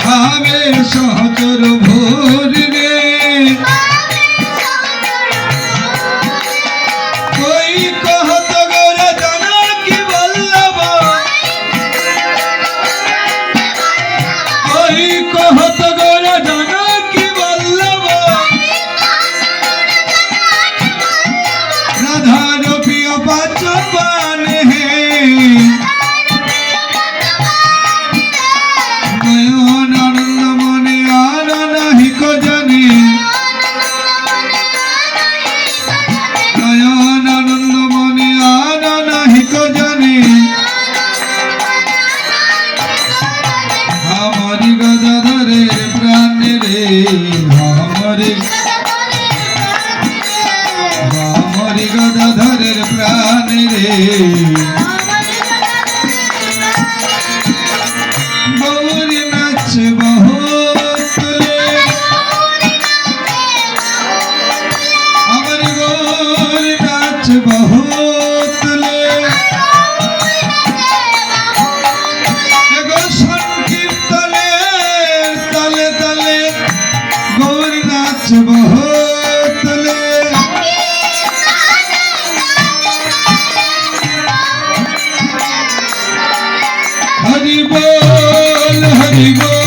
ভাবে সহচর ভোর রে কই কহত গৌরা জানকী বল্লভ কই কহত গৌরা জানকী বল্লভ রাধার প্রিয় পাচবান হে নয়ন আনন্দ মনে আর নাহিক জানে নয়ন আনন্দ মনে আর নাহিক জানে আমারি গদাধরের প্রাণে রে আমারি গদাধরের প্রাণে রে গৌরী নাচে বহুতলে আমার গৌরী নাচে বহুতলে এগো সংকীর্তনে তলে তলে গৌরী নাচে বহুতলে হরি বল হরি বল